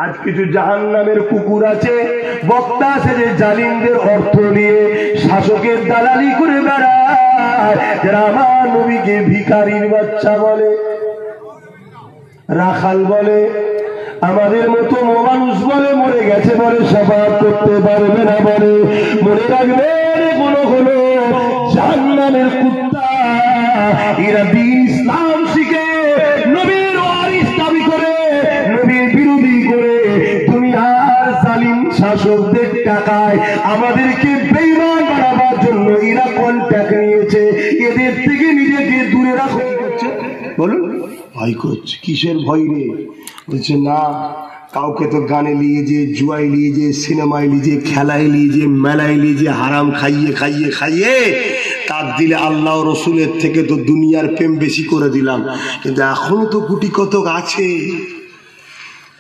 আজ কিছু জাহান্নামের কুকুর আছে, বক্তা আছে যে জালিমদের অর্থ নিয়ে শাসকের দালালি করে বেড়ায়, যারা আমার নবীকে ভিখারির বাচ্চা বলে, রাখাল বলে, আমাদের মতো মানুষ বলে, মরে গেছে বলে, শাফাআত করতে পারবে না বলে। মনে রাখবে কোনো হলো জাহান্নামের কুত্তা, এরা দ্বীন ইসলাম শিখে নবীর ওয়ারিস দাবি করে, নবীর বিরোধী করে দুনিয়ার জালিম শাসকদের টাকায় আমাদেরকে বেঈমান বানাবার জন্য এরা কন্ট্যাক্ট নিয়েছে। এদের থেকে নিজেকে দূরে রাখো। কি করছে বলুন? ভয় করছে। কিসের ভয় রে? বলছে না, কাউকে তো গানে নিয়ে যে, জুয়াই নিয়ে যে, সিনেমায় নিয়ে যে, খেলায় নিয়ে যে, মেলায় নিয়ে যে, হারাম খাইয়ে খাইয়ে খাইয়ে তার দিলে আল্লাহ রসুলের থেকে তো দুনিয়ার প্রেম বেশি করে দিলাম। কিন্তু এখনো তো গুটি কতক আছে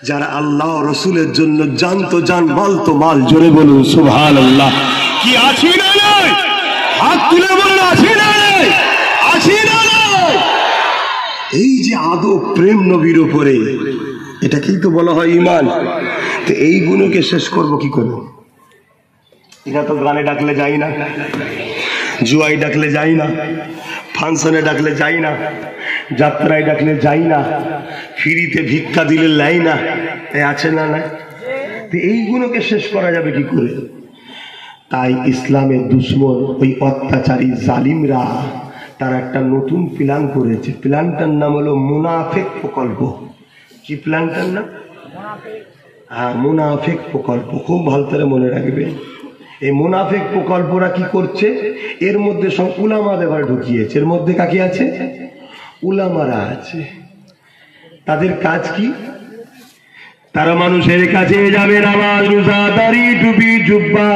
যারা আল্লাহ রসুলের জন্য জান তো জান, মাল তো মাল। জোরে বলুন সুবহানাল্লাহ। কি আছি না নাই? হাত তুলে বলুন আছি না নাই? আছি না নাই? এই যে আদব প্রেম নবীর উপরে, এটাকেই তো বলা হয় ঈমান। তো এই গুণকে শেষ করব কি করে? এরা তো গানে ডাকলে যাই না, জুয়াই ডাকলে যাই না, ফাংশনে ডাকলে যাই না, যাত্রায় ডাকলে যাই না, ফ্রিতে ভিক্ষা দিলে লাই না, আছে না না? তো এইগুলোকে শেষ করা যাবে কি করে? তাই ইসলামের দুশ্মন ওই অত্যাচারী জালিমরা তারা একটা নতুন প্ল্যান করেছে। প্ল্যানটার নাম হলো মুনাফিক প্রকল্প। কি প্ল্যানটার নাম? হ্যাঁ, মুনাফিক প্রকল্প। খুব ভালো করে মনে রাখবে। এই মুনাফিক প্রকল্পরা কি করছে? এর মধ্যে সব উলামাদের ঘরে ঢুকিয়েছে। এর মধ্যে কাকে আছে? উলামারা আছে। তাদের কাজ কি? তারা মানুষের কাছে যাবে, নামাজ, রোজা, দাড়ি, টুপি, জুব্বা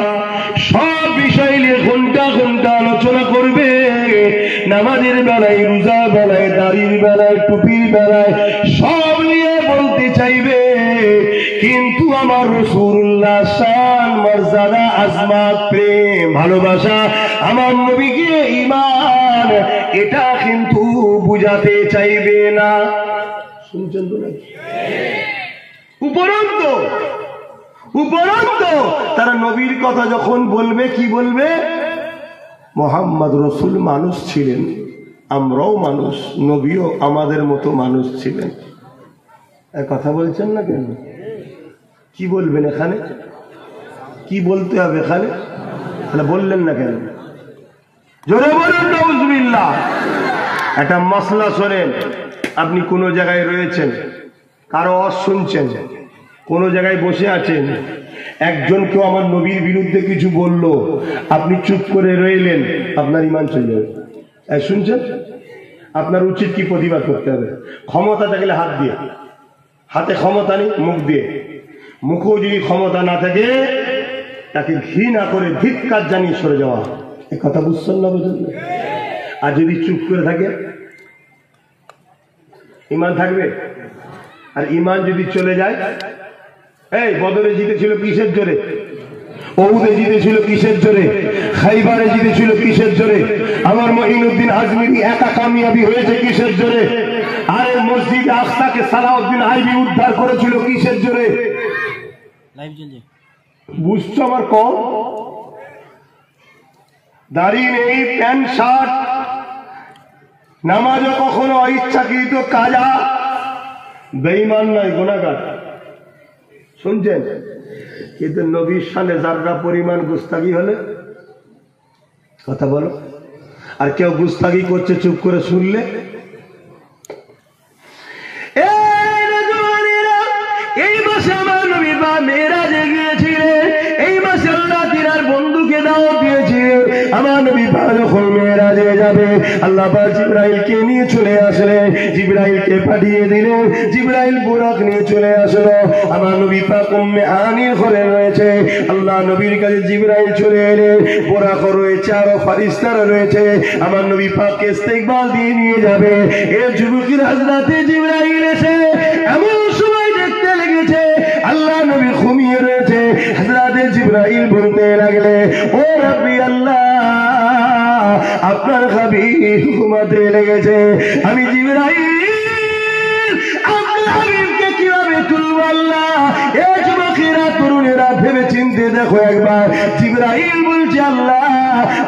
সব বিষয় নিয়ে ঘন্টা ঘন্টা আলোচনা করবে। নামাজের বেলায়, রোজা বেলায়, দাড়ির বেলায়, টুপির বেলায় সব নিয়ে বলতে চাইবে। কিন্তু আমার রাসূলুল্লাহ শান, মর্যাদা, আজমত, প্রেম, ভালোবাসা, আমার নবীকে ঈমান, এটা কিন্তু বুঝাতে চাইবে না। শুনছেন তো নাকি? উপরন্ত তারা নবীর কথা যখন বলবে, কি বলবে? মুহাম্মদ রাসূল মানুষ ছিলেন, আমরাও মানুষ, নবীও আমাদের মতো মানুষ ছিলেন। কথা বলছেন না কেন? কি বলবেন এখানে? কি বলতে হবে এখানে? তাহলে বললেন না কেন? জোরে বলুন নাউজুবিল্লাহ। একটা মাসলা শোনেন। আপনি কোন জায়গায় রয়েছেন, কারো ওয়াজ শুনছেন, কোন জায়গায় বসে আছেন, একজন কেউ আমার নবীর বিরুদ্ধে কিছু বলল, আপনি চুপ করে রইলেন, আপনার ঈমান চলে যাবে। শুনছেন? আপনার উচিত কি? প্রতিবাদ করতে হবে। ক্ষমতা থাকলে হাত দিয়ে, হাতে ক্ষমতা নেই মুখ দিয়ে, মুখেও যদি ক্ষমতা না থাকে তাকে ঘৃণা করে ধিক্কার জানিয়ে সরে যাওয়া। এই কথা বুঝছেন না? বুঝলেন? আর যদি চুপ করে থাকে ঈমান থাকবে? আর ঈমান যদি চলে যায়, এই বদরে জিতেছিল কিসের জোরে? ওহুদে জিতেছিল কিসের জোরে? খাইবারে জিতেছিল কিসের জোরে? আমার মঈনুদ্দিন আজমিরি একা কামিয়াবি হয়েছে কিসের জোরে? আরে মসজিদ আকসাকে সালাউদ্দিন আইবি উদ্ধার করেছিল কিসের জোরে? বুঝছো আমার কম? দাড়ি নেই, প্যান্ট শার্ট, নামাজও কখনো অইচ্ছাকৃত কাজা, বেঈমান নয়, গুনাহগার। শুনছেন? কিন্তু নবীর শানে যাররা পরিমাণ গুস্তাগি হলে, কথা বলো, আর কেউ গুস্তাগি করছে চুপ করে শুনলে, এই মাসে আমার নবী বা মেরাজে গিয়েছিলেন, এই মাসে আল্লাহ তিনার বন্ধুকে দাওয়াত দিয়েছিলেন। আমার নবী যখন মেরাজে যাবে, আল্লাহ পাক জিবরাইলকে নিয়ে চলে আসলেন, জিবরাইলকে পাঠিয়ে দিলেন, জিবরাইল বুরাক নিয়ে চলে আসলো। আমার নবী পাক উম্মে আনির ঘরে রয়েছে, আল্লাহ নবীর কাছে জিবরাইল চলে এলেন, বুরাক রয়েছে, আরো ফেরেশতারা রয়েছে, আমার নবী পাককে ইস্তেকবাল দিয়ে নিয়ে যাবে। এই যুবকের হযরতে জিবরাইল এসে এমন সময় দেখতে লেগেছে আল্লাহ নবী ঘুমিয়ে রয়েছে। হযরতে জিবরাইল বলতে লাগলে, ও রাব্বি আল্লাহ, আপনার হাবিব ঘুমাতে লেগেছে, আমি জিবরাইল আপনার হাবিবকে কিভাবে তুলব আল্লাহ? দেখো একবার। জিবরাইল বলছে আল্লাহ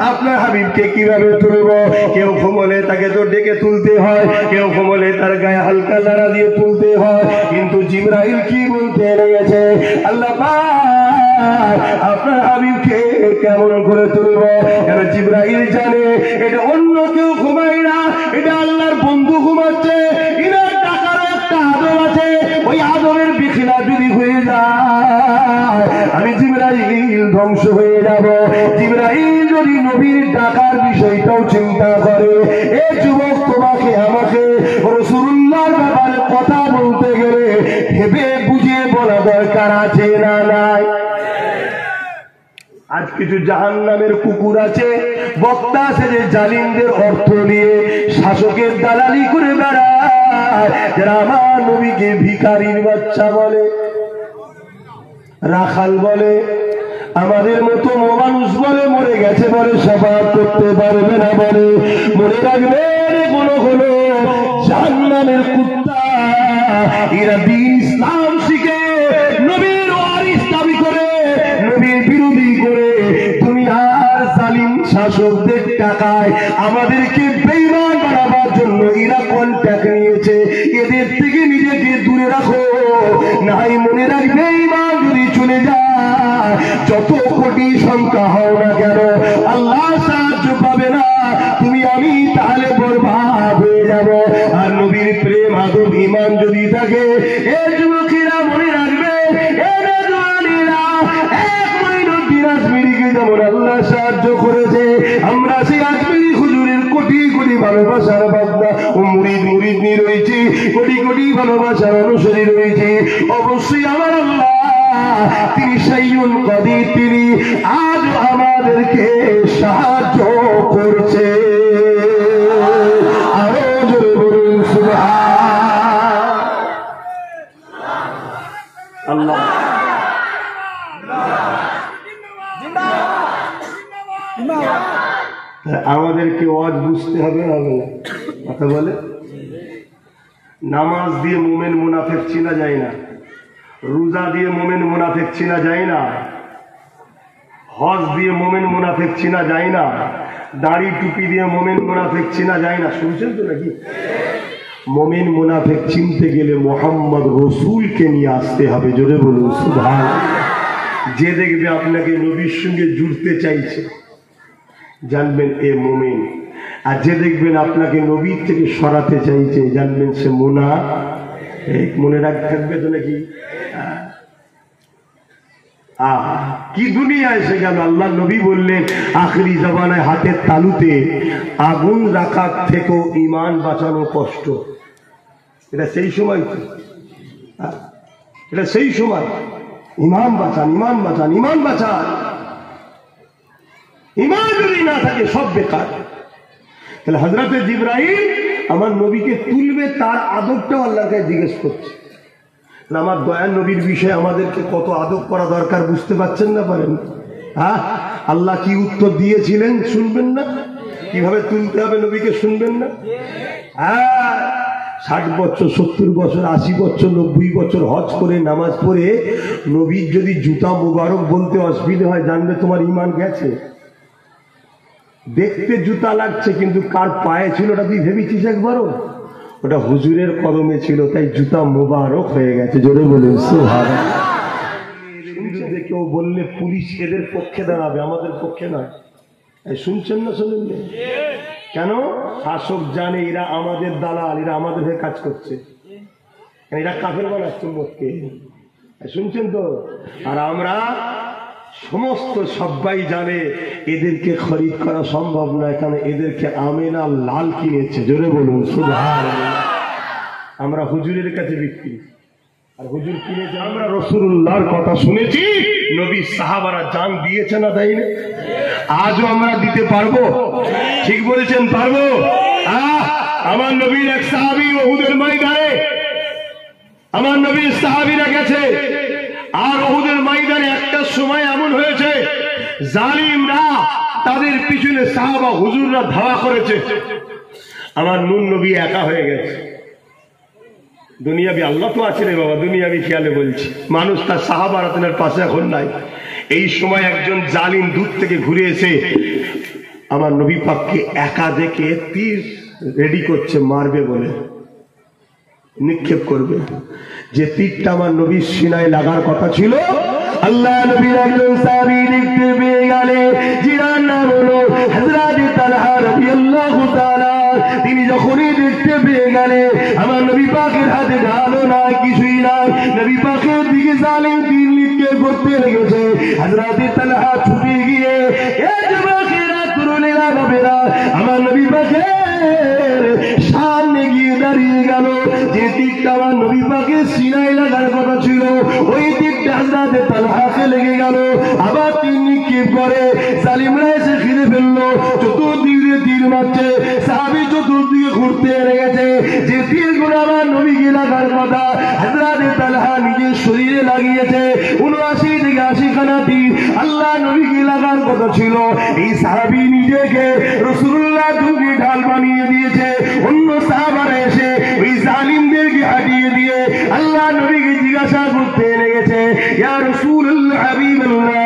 আপনার হাবিবকে কিভাবে তুলবো? কেউ ঘুমলে তাকে তো ডেকে তুলতে হয়, কেউ ঘুমলে তার গায়ে হালকা নাড়া দিয়ে তুলতে হয়, কিন্তু জিবরাইল কি বলতে লেগেছে, আল্লাহ আপনার হাবিবকে কেমন করে তুলবো? কেন জিবরাইল জানে এটা অন্য কেউ ঘুমায় না, এটা আল্লাহর বন্ধু ঘুমাচ্ছে। ইনার টাকার একটা আদর আছে, ওই আদরের বিখিলা যদি হয়ে যায় আমি জিবরাইল ধ্বংস হয়ে যাব। জিবরাইল যদি নবীর টাকার বিষয়টাও চিন্তা করে, এ যুবক তোমাকে আমাকে রাসূলুল্লাহর ব্যাপারে কথা বলতে গেলে ভেবে বুঝিয়ে বলা দরকার আছে না নাই? আজ কিছু জাহান্নামের কুকুর আছে, বক্তা আছে যে জালিমদের অর্থ নিয়ে শাসকের দালালি করে বেড়ায়, যারা আমার নবীকে ভিখারির বাচ্চা বলে, রাখাল বলে, আমাদের মতো মানুষ বলে, মরে গেছে বলে শাফাআত করতে পারবে না বলে। মনে রাখবেন কোনো কোনো জাহান্নামের কুত্তা, এরা দ্বীন ইসলাম শিখে নবীর ওয়ারিস দাবি করে, নবীর বিরোধী করে দুনিয়ার জালিম শাসকদের টাকায় আমাদেরকে বেঈমান বানাবার জন্য এরা কন্ট্যাক্ট নিয়েছে। এদের থেকে নিজেকে দূরে রাখো, নাই মনে রাখবে ইমান যদি চলে যায়, যত কোটি সংখ্যা হও না কেন আল্লাহ সাহায্য পাবে না, তুমি আমি তাহলে বরবাদ হয়ে যাব। আর নবীর প্রেম আদব ইমান যদি থাকে, এ যুবকেরা মনে রাখবে, যেমন আল্লাহ সাহায্য করেছে, আমরা সেই আজমিরি হুজুরের কোটি কোটি ভালোবাসার বান্দা ও মুরিদ মুরিদনি রয়েছে, কোটি কোটি ভালোবাসার অনুসারী রয়েছে। অবশ্যই আমার আল্লাহ তিনি সাইয়ুল কাদির, তিনি আজ আমাদেরকে সাহায্য করছে। আরো জোরে বলুন সুবহানাল্লাহ। আমাদেরকে ওয়াজ বুঝতে হবে না, হবে না কথা বলে। নামাজ দিয়ে মুমিন মুনাফিক চিনা যায় না, রোজা দিয়ে মুমিন মুনাফিক চিনা যায় না, হজ দিয়ে মুমিন মুনাফিক চিনা যায় না, দাড়ি টুপি দিয়ে মুমিন মুনাফিক চিনা যায় না। শুনছেন তো নাকি? মুমিন মুনাফিক চিনতে গেলে মোহাম্মদ রসুলকে নিয়ে আসতে হবে। জোরে বলুন সুবহানাল্লাহ। যে দেখবে আপনাকে নবীর সঙ্গে জুড়তে চাইছে, জানবেন এ মুমিন। আর যে দেখবেন আপনাকে নবীর থেকে সরাতে চাইছে, জানবেন সে মুনাফিক। মনে রাখতে থাকবে তো নাকি? কি দুনিয়া এসে গেল। আল্লাহ নবী বললেন আখরি জামানায় হাতের তালুতে আগুন রাখার থেকেও ইমান বাঁচানো কষ্ট। এটা সেই সময়, এটা সেই সময়। ইমান বাঁচান, ইমান বাঁচান, ইমান বাঁচান। ইমান যদি না থাকে সব বেকার। তাহলে হযরতে জিবরাইল আমার নবীকে তুলবে, তার আদবটাও আল্লাহকে জিজ্ঞেস করছে। আমার দয়ার নবীর বিষয়ে আমাদেরকে কত আদব করা দরকার বুঝতে পারছেন না? পারেন? হ্যাঁ, আল্লাহ কি উত্তর দিয়েছিলেন শুনবেন না? কিভাবে তুলতে হবে নবীকে শুনবেন না? হ্যাঁ, 60 বছর 70 বছর 80 বছর 90 বছর হজ করে নামাজ পড়ে নবীর যদি জুতা মুবারক বলতে অসুবিধা হয়, জানবে তোমার ইমান গেছে। দেখতে জুতা লাগছে, কিন্তু কার পায়ে ছিল ওটা তুই ভেবেছিস একবারও? ওটা হুজুরের কদমে ছিল, তাই জুতা মুবারক হয়ে গেছে। জোরে বলুন সুবহানাল্লাহ। কেউ বললে পুলিশ এদের পক্ষে দাঁড়াবে, আমাদের পক্ষে নয়। শুনছেন না? শুনেন না কেন? শাসক জানে এরা আমাদের দালাল, এরা আমাদের হয়ে কাজ করছে, এরা কাফের বানাচ্ছে উম্মতকে। শুনছেন তো? আর আমরা সমস্ত সবাই জানে এদেরকে খরিদ করা সম্ভব নয়, কারণ এদেরকে আমেনা লাল কিনেছে। জোরে বলুন সুবহানাল্লাহ। আমরা হুজুরের কাছে বিক্রি, আর হুজুর কিনেছে। আমরা রাসূলুল্লাহর কথা শুনেছি, নবী সাহাবারা জান দিয়েছে না দেয়নি? আজও আমরা দিতে পারবো? ঠিক বলেছেন, পারবো। আমার নবীর এক সাহাবী উহুদের ময়দানে, আমার নবীর সাহাবীরা গেছে, আর উহুদের ময়দানে একটা সময় এমন হয়েছে জালিমরা তাদের পিছনে সাহাবা হুজুররা ধাওয়া করেছে। আমার নূর নবী একা হয়ে গেছে। দুনিয়াবি আল্লাহ তো আছে রে বাবা, দুনিয়াবি খেয়ালে বলছি। মানুষ তার সাহাবারা তার পাশে এখন নাই। এই সময় একজন জালিম দূর থেকে ঘুরে এসে আমার নবী পাককে একা দেখে তীর রেডি করছে, মারবে বলে, নিক্ষেপ করবে। যে তীরটা আমার নবীর সিনায় লাগার কথা ছিল, আল্লাহ নবীর একজন সাহাবী দেখতে পেয়ে গেলে, যার নাম হলো হযরত তালহা রাদিয়াল্লাহু তাআলা। তিনি যখনই দেখতে পেয়ে গেলে আমার নবী পাকের হাতে ঢালও নাই, কিছুই নাই, নবী পাকের দিকে জালিম তীর নিক্ষেপ করতে লেগেছে। হযরত তালহা ছুটে গিয়ে, এ যুবকেরা, তরুণেরা, বাবেরা, আমার নবী পাকের সামনে গিয়ে দাঁড়িয়ে গেল। যে তীরটা আমার নবী পাকের সিনায় লাগার কথা ছিল, ওই তীরটা হযরত তালহাকে লেগে গেল। আবার তীর নিক্ষেপ করে, জালিমরা এসে ঘিরে ফেললো, চতুর্দিকে তীর মারছে, সাহাবী চতুর্দিকে ঘুরতে লেগেছে। যে তীরগুলো আমার নবীকে লাগার কথা, হযরত তালহা নিজের শরীরে লাগিয়েছে। ৭৯ থেকে ৮০ খানা তীর আল্লাহ নবীকে লাগার কথা ছিল। এই সাহাবী নিজেকে রাসূলুল্লাহ তুমি ঢাল বানিয়ে দিয়েছে। অন্য সাহাবারা এসে ওই জালিমদেরকে হাঁটিয়ে দিয়ে আল্লাহ নবীকে জিজ্ঞাসা করতে লেগেছে, ইয়া রাসূলুল্লাহ, হাবিবাল্লাহ,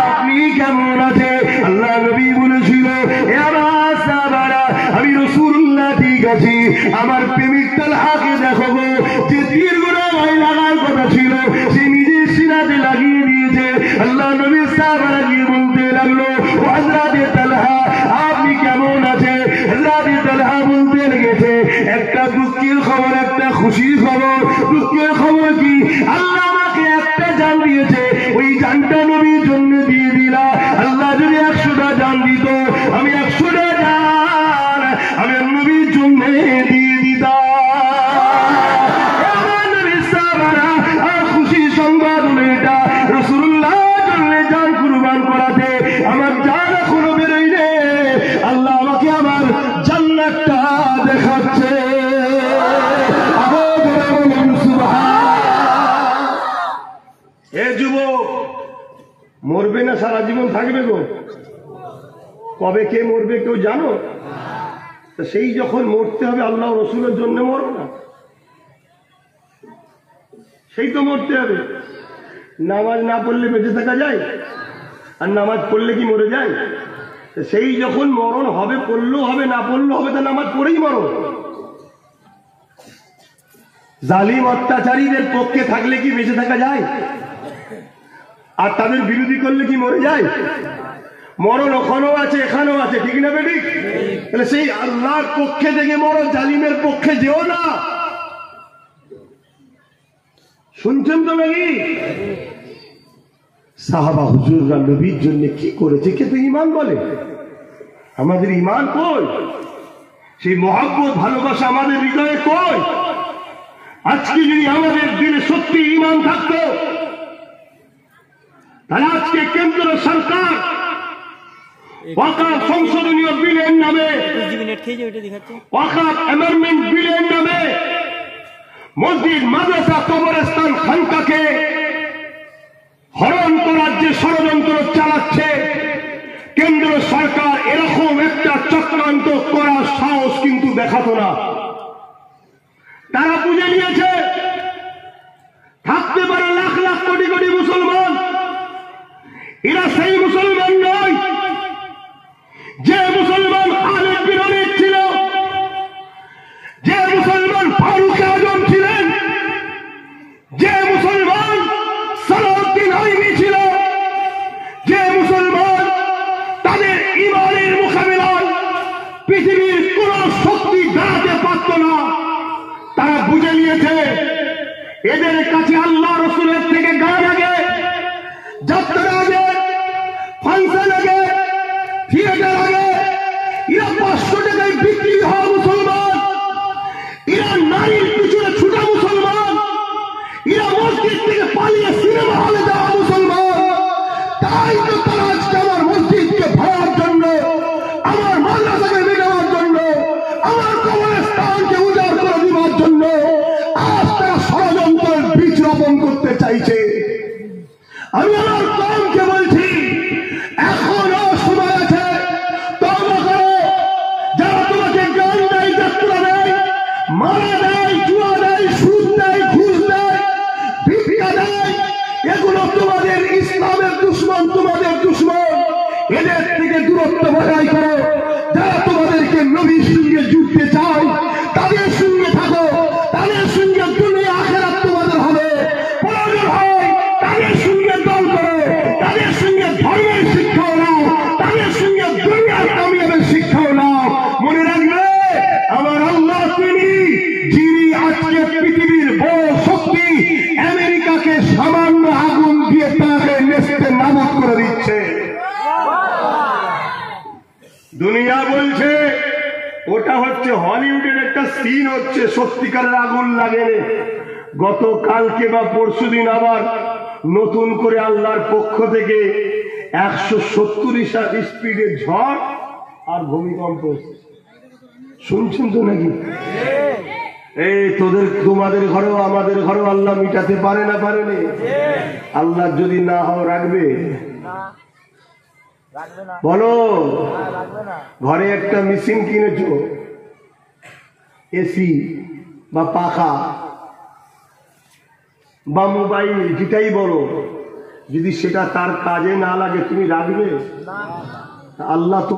আপনি কেমন আছেন? আল্লাহ নবী বলেছিল, এ আমার সাহাবারা, আমি রাসূলুল্লাহ ঠিক আছি। আমার প্রেমিক তালহাকে দেখো গো, যে তীরগুলো আমায় লাগার কথা ছিল সে নিজের সিনাতে লাগিয়ে দিয়েছে। আল্লাহ নবীর সাহাবারা গিয়ে বলতে লাগলো, ও হযরত তালহা, আপনি কেমন আছেন? হযরত তালহা বলতে লেগেছে, একটা দুঃখের খবর, একটা খুশির খবর। দুঃখের খবর কি? আল্লাহ আমাকে একটা জান দিয়েছে, ওই জানটা নবীর জন্য দিয়ে দিলা। আল্লাহ যদি ১০০টা জান দিত, আমি ১০০টা জান আমি নবীর জন্য দিয়ে দিতাম। খুশির সংবাদ হলো এটা, রাসূলুল্লাহ জন্য জান কুরবান করাতে আমার জান এখনো বেরোয় রে। আল্লাহ আমাকে আমার জান্নাতটা দেখাচ্ছে। এ যুবক, মরবে না সারা জীবন থাকবে গো? কবে কে মরবে কেউ জানো? সেই যখন মরতে হবে আল্লাহ রসুলের জন্য মরবে না, সেই তো মরতে হবে। নামাজ না পড়লে বেঁচে থাকা যায়? আর নামাজ পড়লে কি মরে যায়? সেই যখন মরণ হবে, পড়লেও হবে, না পড়লেও হবে, তা নামাজ পড়েই মরণ। জালিম অত্যাচারীদের পক্ষে থাকলে কি বেঁচে থাকা যায়? আর তাদের বিরোধী করলে কি মরে যায়? মরণ ওখানেও আছে, এখানেও আছে, ঠিক না বেঠিক? তাহলে সেই আল্লাহর পক্ষে থেকে মরো, জালিমের পক্ষে যেও না। শুনছেন তো নাকি? সাহাবা হুজুররা নবীর জন্য কি করেছে, কে তো ঈমান বলে? আমাদের ঈমান কই? সেই মহব্বত, ভালোবাসা আমাদের হৃদয়ে কই? আজকে যদি আমাদের দিলে সত্যি ঈমান থাকতো, তাহলে আজকে কেন্দ্র সরকার ওয়াকফ সংশোধনীয় বিলের নামে, ওয়াকফ অ্যামেন্ডমেন্ট বিলের নামে মসজিদ, মাদ্রাসা, কবরস্থান, খানকাকে হরণ করার যে ষড়যন্ত্র চালাচ্ছে কেন্দ্র সরকার, এরকম একটা চক্রান্ত করার সাহস কিন্তু দেখাতো না। তারা বুঝে নিয়েছে থাকতে পারে লাখ লাখ কোটি কোটি মুসলমান, এরা সেই মুসলমান নয় যে মুসলমান খালিদ বিন ওলীদ ছিল, যে মুসলমান ফারুক আজম ছিলেন, যে মুসলমান সালাউদ্দিন আইয়ুবী ছিল, যে মুসলমান তাদের ঈমানের মোকাবিলায় পৃথিবীর কোন শক্তি দাঁড়াতে পারত না। তারা বুঝে নিয়েছে এদের কাছে আল্লাহ রসুলের থেকে গান আগে, যাত্রা আগে, ফাংশন আগে, থিয়েটার আগে, এরা ৫০০ টাকায় বিক্রি হওয়া মুসলমান, এরা নারীর পিছনে ছুটা মুসলমান, এরা মসজিদ থেকে পালিয়ে সিনেমা হলে যাওয়া মুসলমান। তাই তো তারা আজকে আমার মসজিদকে ভাড়ার জন্য, আমার মাদ্রাসাকে মেটাবার জন্য, আমার কবরস্থানকে উজাড় করে দেওয়ার জন্য আজ তারা ষড়যন্ত্রের বীজ রোপণ করতে চাইছে। আমি আমার কওমকে বলছি, এখনো সময় আছে, তওবা করো। যারা তোমাকে গান দেয়, যাত্রা দেয়, মারা দেয়, জুয়া দেয়, সুদ দেয়, ঘুষ দেয়, ভিক্ষা দেয়, এগুলো তোমাদের ইসলামের দুশমন এদের থেকে দূরত্ব বজায় করো। যারা তোমাদেরকে নবীর সঙ্গে জুড়তে চায় তাদের সঙ্গে থাকো, তাদের সঙ্গে দুনিয়া আখিরাত তোমাদের হবে। প্রয়োজন হয় তাদের সঙ্গে দল করো, তাদের সঙ্গে ধর্মের শিক্ষাও নাও, তাদের সঙ্গে দুনিয়ার কামিয়াবের শিক্ষাও নাও। মনে রাখবে আমার আল্লাহ যিনি আজকে পৃথিবীর বড় শক্তি আমেরিকাকে সামান্য আগুন দিয়ে তাকে নেস্তে নাবুদ করে দিচ্ছে। দুনিয়া বলছে ওটা হচ্ছে হলিউডের একটা সিন হচ্ছে, সত্যিকারের আগুন লাগে। গতকালকে বা পরশুদিন আবার নতুন করে আল্লাহর পক্ষ থেকে 170 স্পিডের ঝড় আর ভূমিকম্প শুনছেন তো নাকি? এই তোমাদের ঘরেও আমাদের ঘরেও আল্লাহ মিটাতে পারে না, পারেনি? আল্লাহ যদি না হও রাখবে? বলো। ঘরে একটা মেশিন কিনেছো, এসি বা পাখা বা মোবাইল যেটাই বলো, যদি সেটা তার কাজে না লাগে তুমি রাখবে? আল্লাহ তো